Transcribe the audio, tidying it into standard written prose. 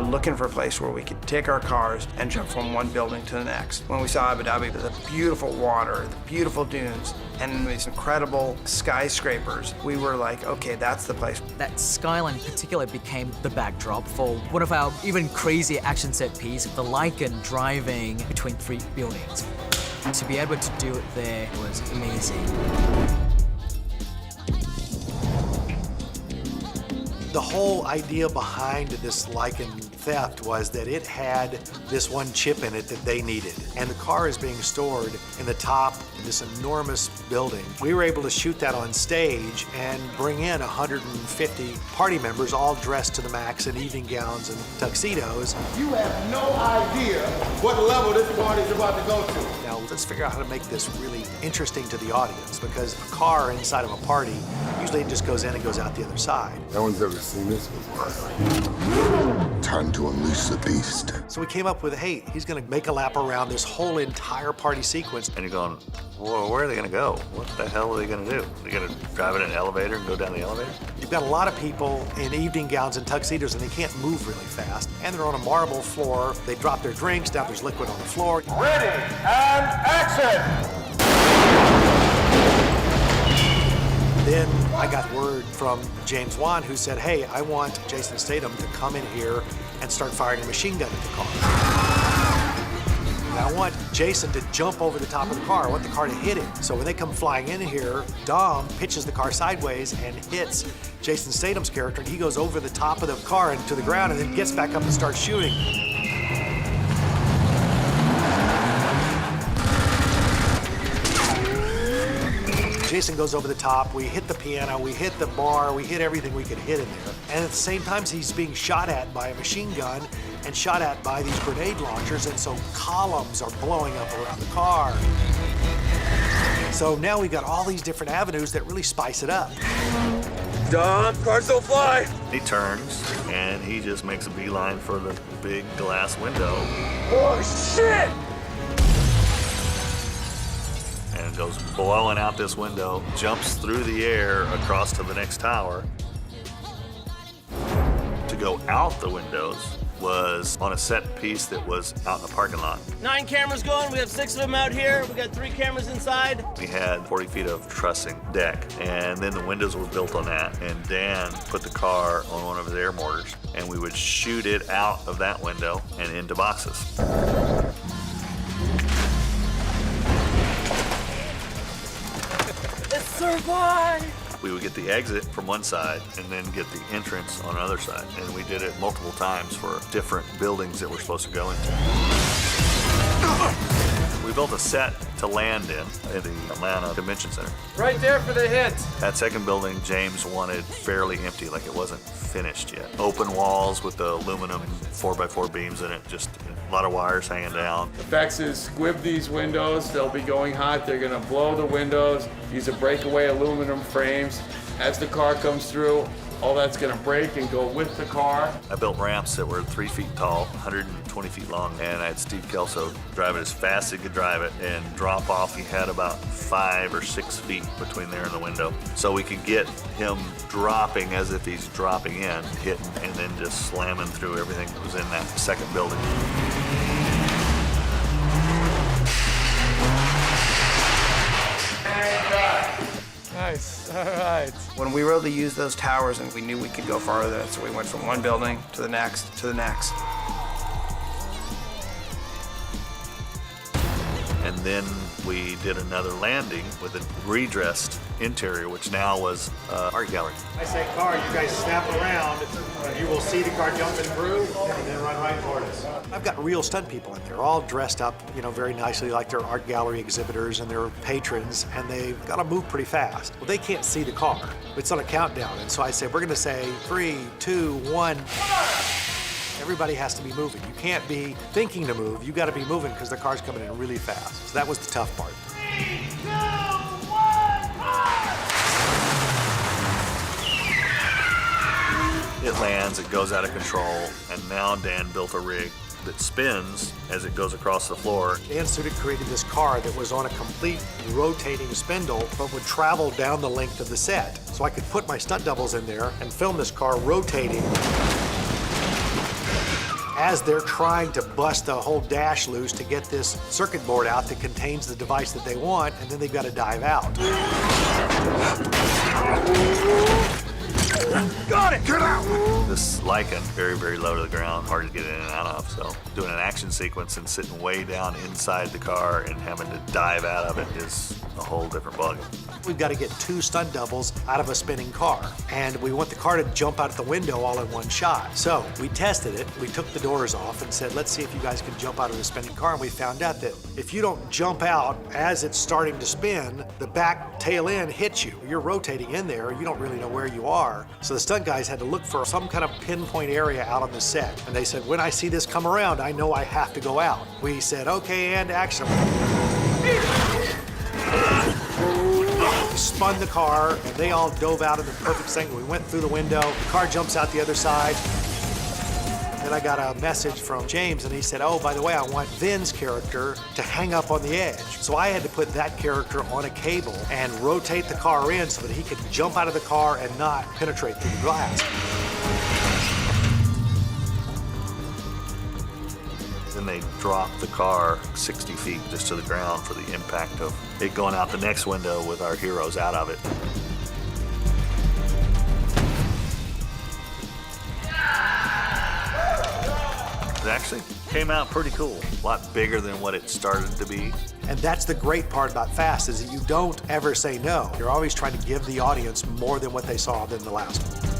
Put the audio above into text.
looking for a place where we could take our cars and jump from one building to the next. When we saw Abu Dhabi, the beautiful water, the beautiful dunes, and these incredible skyscrapers, we were like, okay, that's the place. That skyline in particular became the backdrop for one of our even crazier action set pieces, the Lycan driving between 3 buildings. To be able to do it there was amazing. The whole idea behind this Lycan theft was that it had this one chip in it that they needed. And the car is being stored in the top of this enormous building. We were able to shoot that on stage and bring in 150 party members all dressed to the max in evening gowns and tuxedos. You have no idea what level this party's about to go to. Now, let's figure out how to make this really interesting to the audience, because a car inside of a party, usually it just goes in and goes out the other side. No one's ever seen this before. Time to unleash the beast. So we came up with, hey, he's gonna make a lap around this whole entire party sequence. And you're going, well, where are they gonna go? What the hell are they gonna do? Are they gonna drive in an elevator and go down the elevator? You've got a lot of people in evening gowns and tuxedos, and they can't move really fast. And they're on a marble floor. They drop their drinks, now there's liquid on the floor. Ready, and action! Then I got word from James Wan, who said, hey, I want Jason Statham to come in here and start firing a machine gun at the car. And I want Jason to jump over the top of the car. I want the car to hit him. So when they come flying in here, Dom pitches the car sideways and hits Jason Statham's character, and he goes over the top of the car and to the ground and then gets back up and starts shooting. Jason goes over the top, we hit the piano, we hit the bar, we hit everything we could hit in there. And at the same time, he's being shot at by a machine gun and shot at by these grenade launchers, and so columns are blowing up around the car. So now we've got all these different avenues that really spice it up. Dom, cars don't fly! He turns, and he just makes a beeline for the big glass window. Oh, shit! And goes blowing out this window, jumps through the air across to the next tower. To go out the windows was on a set piece that was out in the parking lot. 9 cameras going, we have 6 of them out here. We got 3 cameras inside. We had 40 feet of trussing deck, and then the windows were built on that. And Dan put the car on one of his air mortars, and we would shoot it out of that window and into boxes. Survive! We would get the exit from one side and then get the entrance on the other side. And we did it multiple times for different buildings that we're supposed to go into. We built a set to land in at the Atlanta Convention Center. Right there for the hit. That second building, James wanted fairly empty, like it wasn't finished yet. Open walls with the aluminum 4x4 beams in it, just a lot of wires hanging down. Effects is squib these windows. They'll be going hot. They're gonna blow the windows. Use a breakaway aluminum frames. As the car comes through, all that's gonna break and go with the car. I built ramps that were 3 feet tall, 120 feet long, and I had Steve Kelso drive it as fast as he could drive it and drop off. He had about 5 or 6 feet between there and the window. So we could get him dropping as if he's dropping in, hitting, and then just slamming through everything that was in that second building. Nice, all right. When we were able to use those towers, and we knew we could go farther, so we went from one building to the next to the next. And then we did another landing with a redressed interior, which now was art gallery. I say car, you guys snap around, and you will see the car jumping through and then run right toward us. I've got real stunt people in there, all dressed up, you know, very nicely like they're art gallery exhibitors and they're patrons, and they've got to move pretty fast. Well, they can't see the car. It's on a countdown, and so I say, we're gonna say 3, 2, 1. Everybody has to be moving. You can't be thinking to move. You got to be moving because the car's coming in really fast. So that was the tough part. 3, 2, 1, It lands, it goes out of control, and now Dan built a rig that spins as it goes across the floor. Dan Sythe created this car that was on a complete rotating spindle, but would travel down the length of the set. So I could put my stunt doubles in there and film this car rotating. as they're trying to bust the whole dash loose to get this circuit board out that contains the device that they want, and then they've got to dive out. Got it! Get out! This Lycan, very, very low to the ground, hard to get in and out of. So doing an action sequence and sitting way down inside the car and having to dive out of it is a whole different ballgame. We've got to get 2 stunt doubles out of a spinning car, and we want the car to jump out the window all in one shot. So we tested it. We took the doors off and said, let's see if you guys can jump out of the spinning car, and we found out that if you don't jump out as it's starting to spin, the back tail end hits you. You're rotating in there, you don't really know where you are. So the stunt guys had to look for some kind of pinpoint area out on the set, and they said, when I see this come around, I know I have to go out. We said, okay, and action. Spun the car, and they all dove out in the perfect second. We went through the window, the car jumps out the other side. Then I got a message from James, and he said, oh, by the way, I want Vin's character to hang up on the edge. So I had to put that character on a cable and rotate the car in so that he could jump out of the car and not penetrate through the glass. Then they dropped the car 60 feet just to the ground for the impact of it going out the next window with our heroes out of it. It actually came out pretty cool. A lot bigger than what it started to be. And that's the great part about Fast, is that you don't ever say no. You're always trying to give the audience more than what they saw than the last one.